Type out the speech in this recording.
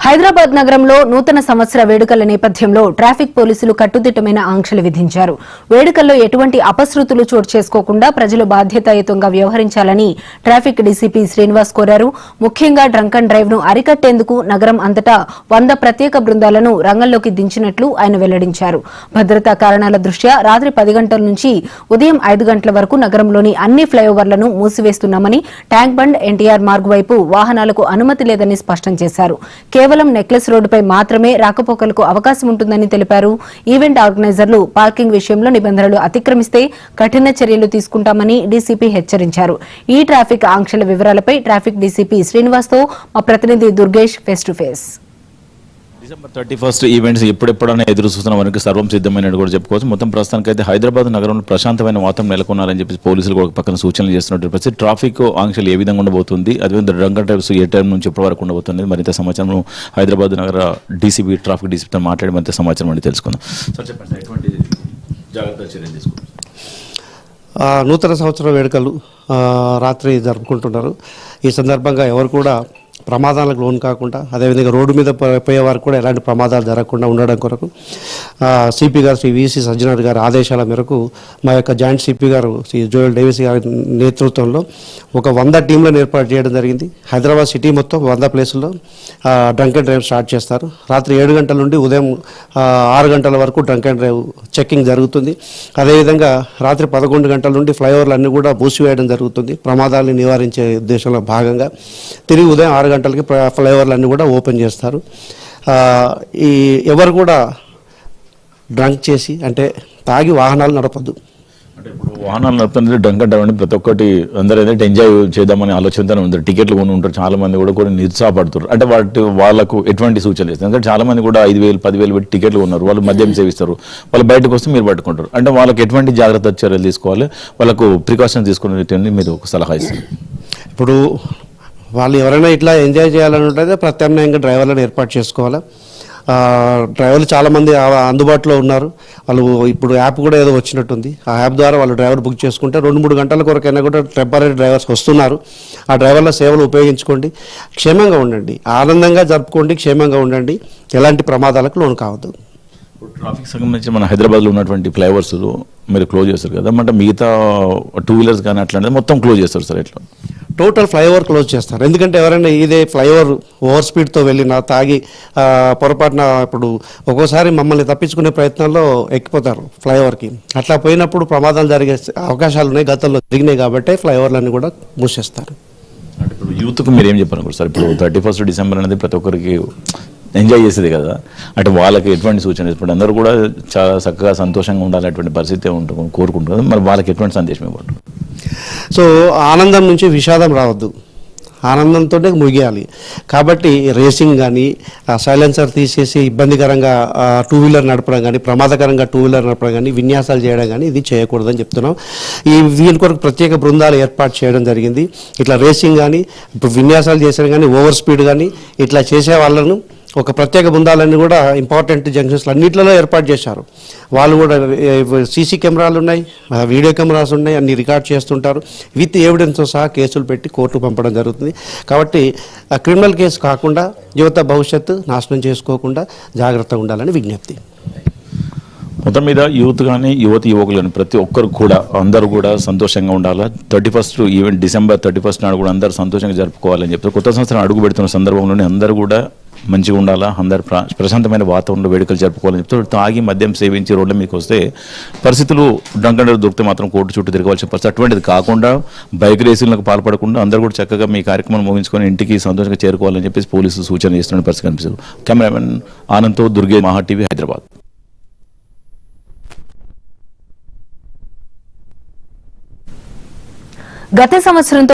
హైదరాబాద్ నగరంలో నూతన సంవత్సర వేడుకల నేపథ్యంలో ట్రాఫిక్ పోలీసులు కట్టుదిట్టమైన ఆంక్షలు విధించారు. వేడుకల్లో ఎటువంటి అపశృతులు చోటు చేసుకోకుండా ప్రజలు బాధ్యతాయుతంగా వ్యవహరించాలని ట్రాఫిక్ డీసీపీ శ్రీనివాస్ కోరారు. ముఖ్యంగా డ్రంక్ అండ్ డ్రైవ్ ను అరికట్టేందుకు నగరం అంతటా 100 ప్రత్యేక బృందాలను రంగంలోకి దించినట్లు ఆయన వెల్లడించారు. భద్రతా కారణాల దృష్ట్యా రాత్రి 10 గంటల నుంచి ఉదయం 5 గంటల వరకు నగరంలోని అన్ని ఫ్లైఓవర్లను మూసివేస్తున్నామని, ట్యాంక్ బండ్, ఎన్టీఆర్ మార్గ్ వైపు వాహనాలకు అనుమతి లేదని స్పష్టం చేశారు. కేవలం నెక్లెస్ రోడ్డుపై మాత్రమే రాకపోకలకు అవకాశం ఉంటుందని తెలిపారు. ఈవెంట్ ఆర్గనైజర్లు పార్కింగ్ విషయంలో నిబంధనలు అతిక్రమిస్తే కఠిన చర్యలు తీసుకుంటామని డీసీపీ హెచ్చరించారు. ఈ ట్రాఫిక్ ఆంక్షల వివరాలపై ట్రాఫిక్ డీసీపీ శ్రీనివాస్తో మా ప్రతినిధి Durgesh face to face. December 31 events ఎప్పుడెప్పుడైనా ఎదురు చూస్తున్న వారికి సర్వం సిద్ధమైనట్టు కూడా చెప్పుకోవచ్చు. మొత్తం ప్రస్తుతానికి అయితే హైదరాబాద్ నగరంలో ప్రశాంతమైన వాతావరణం నెలకొన్నారని చెప్పి పోలీసులు కూడా పక్కన సూచనలు చేస్తున్నట్టు పరిస్థితి. ట్రాఫిక్ ఆంక్షలు ఏ విధంగా ఉండబోతుంది, అదేవిధంగా drunk and drives A time నుంచి ఎప్పటి వరకు ఉండబోతుంది, మరింత సమాచారం హైదరాబాద్ నగర డీసీపీ ట్రాఫిక్ డీసీపీతో మాట్లాడి మరింత సమాచారం అని తెలుసుకుందాం. సార్ చెప్పండి, ఎటువంటి జాగ్రత్త చర్యలు తీసుకుంటారు? నూతన సంవత్సర వేడుకలు రాత్రి జరుపుకుంటున్నారు. ఈ సందర్భంగా ఎవరు కూడా ప్రమాదాలకు లోన్ కాకుండా, అదేవిధంగా రోడ్డు మీద పోయేవారు కూడా ఎలాంటి ప్రమాదాలు జరగకుండా ఉండడం కొరకు సిపి గారు శ్రీ విసి సజ్జనార్ గారి ఆదేశాల మేరకు మా యొక్క జాయింట్ సిపి గారు శ్రీ జోయల్ డేవిస్ గారి నేతృత్వంలో ఒక 100 టీంలను ఏర్పాటు చేయడం జరిగింది. హైదరాబాద్ సిటీ మొత్తం 100 ప్లేసుల్లో డ్రంక్ అండ్ డ్రైవ్ స్టార్ట్ చేస్తారు. రాత్రి 7 గంటల నుండి ఉదయం 6 గంటల వరకు డ్రంక్ అండ్ డ్రైవ్ చెక్కింగ్ జరుగుతుంది. అదేవిధంగా రాత్రి 11 గంటల నుండి ఫ్లైఓవర్లు అన్నీ కూడా మూసివేయడం జరుగుతుంది. ప్రమాదాలను నివారించే ఉద్దేశంలో భాగంగా తిరిగి ఉదయం 6 గంటలకి ఫ్లైఓవర్లన్నీ కూడా ఓపెన్ చేస్తారు. ఈ ఎవరు కూడా డ్రంక్ చేసి అంటే తాగి వాహనాలు నడపద్దు. అంటే ఇప్పుడు వాహనాలు నడుపుతుంది డ్రంక్ అండ్ డ్రైవ్ అని ప్రతి ఒక్కటి అందరూ ఏదైతే ఎంజాయ్ చేద్దామని ఆలోచనతోనే ఉంటారు. టికెట్లు కొని ఉంటారు, చాలా మంది కూడా నిరుత్సాహపడుతారు. అంటే వాళ్ళకు ఎటువంటి సూచనలు ఇస్తారు? ఎందుకంటే చాలా మంది కూడా 5,000 10,000 పెట్టి టికెట్లు ఉన్నారు, వాళ్ళు మద్యం సేవిస్తారు, వాళ్ళు బయటకు వస్తే మీరు పట్టుకుంటారు. అంటే వాళ్ళకి ఎటువంటి జాగ్రత్త చర్యలు తీసుకోవాలి, వాళ్ళకు ప్రికాషన్స్ తీసుకునేటువంటి మీరు ఒక సలహా ఇస్తారు? ఇప్పుడు వాళ్ళు ఎవరైనా ఇట్లా ఎంజాయ్ చేయాలని ఉంటే ప్రత్యామ్నాయంగా డ్రైవర్లను ఏర్పాటు చేసుకోవాలి. డ్రైవర్లు చాలామంది అందుబాటులో ఉన్నారు. వాళ్ళు ఇప్పుడు యాప్ కూడా ఏదో వచ్చినట్టుంది. ఆ యాప్ ద్వారా వాళ్ళు డ్రైవర్ బుక్ చేసుకుంటే 2-3 గంటల కొరకైనా కూడా టెంపరీ డ్రైవర్స్ వస్తున్నారు. ఆ డ్రైవర్ల సేవలు ఉపయోగించుకోండి, క్షేమంగా ఉండండి, ఆనందంగా జరుపుకోండి, క్షేమంగా ఉండండి, ఎలాంటి ప్రమాదాలకు లోను కావద్దు. ట్రాఫిక్ సంబంధించి మన హైదరాబాద్లో ఉన్నటువంటి ఫ్లైఓవర్స్ మీరు క్లోజ్ చేస్తారు కదా, అంటే మిగతా 2 వీలర్స్ కానీ అట్లాంటిది మొత్తం క్లోజ్ చేస్తారు సార్? ఎట్లా? టోటల్ ఫ్లైఓవర్ క్లోజ్ చేస్తారు. ఎందుకంటే ఎవరైనా ఇదే ఫ్లైఓవర్ ఓవర్ స్పీడ్తో వెళ్ళినా, తాగి పొరపాటున ఇప్పుడు ఒక్కోసారి మమ్మల్ని తప్పించుకునే ప్రయత్నాల్లో ఎక్కిపోతారు ఫ్లైఓవర్కి. అట్లా పోయినప్పుడు ప్రమాదాలు జరిగే అవకాశాలు ఉన్నాయి, గతంలో జరిగినాయి. కాబట్టి ఫ్లైఓవర్లన్నీ కూడా మూసేస్తారు. అంటే ఇప్పుడు యూత్కు మీరు ఏం చెప్పారు సార్? ఇప్పుడు 31 డిసెంబర్ అనేది ప్రతి ఒక్కరికి ఎంజాయ్ చేసేది కదా, అంటే వాళ్ళకి ఎటువంటి సూచన? ఇప్పుడు అందరూ కూడా చాలా చక్కగా సంతోషంగా ఉండాలనేటువంటి పరిస్థితి కోరుకుంటుంది. మరి వాళ్ళకి ఎటువంటి సందేశం ఇవ్వదు? సో ఆనందం నుంచి విషాదం రావద్దు, ఆనందంతో ముగియాలి. కాబట్టి రేసింగ్ కానీ, సైలెన్సర్ తీసేసి ఇబ్బందికరంగా 2 వీలర్ నడపడం కానీ, ప్రమాదకరంగా 2 వీలర్ నడపడం కానీ, విన్యాసాలు చేయడం కానీ ఇది చేయకూడదని చెప్తున్నాం. దీని కొరకు ప్రత్యేక బృందాలు ఏర్పాటు చేయడం జరిగింది. ఇట్లా రేసింగ్ కానీ, ఇప్పుడు విన్యాసాలు చేసిన కానీ, ఓవర్ స్పీడ్ కానీ ఇట్లా చేసే వాళ్ళను ఒక ప్రత్యేక బృందాలన్నీ కూడా ఇంపార్టెంట్ జంక్షన్స్లో అన్నింటిలో ఏర్పాటు చేశారు. వాళ్ళు కూడా సీసీ కెమెరాలు ఉన్నాయి, వీడియో కెమెరాస్ ఉన్నాయి, అన్ని రికార్డ్ చేస్తుంటారు. విత్ ఎవిడెన్స్తో సహా కేసులు పెట్టి కోర్టుకు పంపడం జరుగుతుంది. కాబట్టి క్రిమినల్ కేసు కాకుండా యువత భవిష్యత్తు నాశనం చేసుకోకుండా జాగ్రత్తగా ఉండాలని విజ్ఞప్తి. మొత్తం మీద యూత్ కానీ, యువకులు కానీ ప్రతి ఒక్కరు కూడా అందరూ కూడా సంతోషంగా ఉండాలా. 31 ఈవెంట్ డిసెంబర్ 31 నాడు కూడా అందరూ సంతోషంగా జరుపుకోవాలని చెప్తారు. కొత్త సంవత్సరం అడుగు పెడుతున్న సందర్భంలోనే అందరూ కూడా మంచిగా ఉండాలా, అందరు ప్రశాంతమైన వాతావరణంలో వేడుకలు జరుపుకోవాలని చెప్తారు. తాగి మద్యం సేవించి రోడ్ల మీకు వస్తే పరిస్థితులు డ్రంక్ అండ్ డ్రైవ్ దొరికితే మాత్రం కోర్టు చుట్టూ తిరగవలసిన పరిస్థితి. అటువంటిది కాకుండా బైక్ రేసింగ్లకు పాల్పడకుండా అందరూ కూడా చక్కగా మీ కార్యక్రమం ముగించుకొని ఇంటికి సంతోషంగా చేరుకోవాలని చెప్పేసి పోలీసులు సూచన చేస్తున్న పరిస్థితి కనిపిస్తుంది. కెమెరామెన్ ఆనంద్తో దుర్గే, మహా టీవీ, హైదరాబాద్. గత సంవత్సరంతో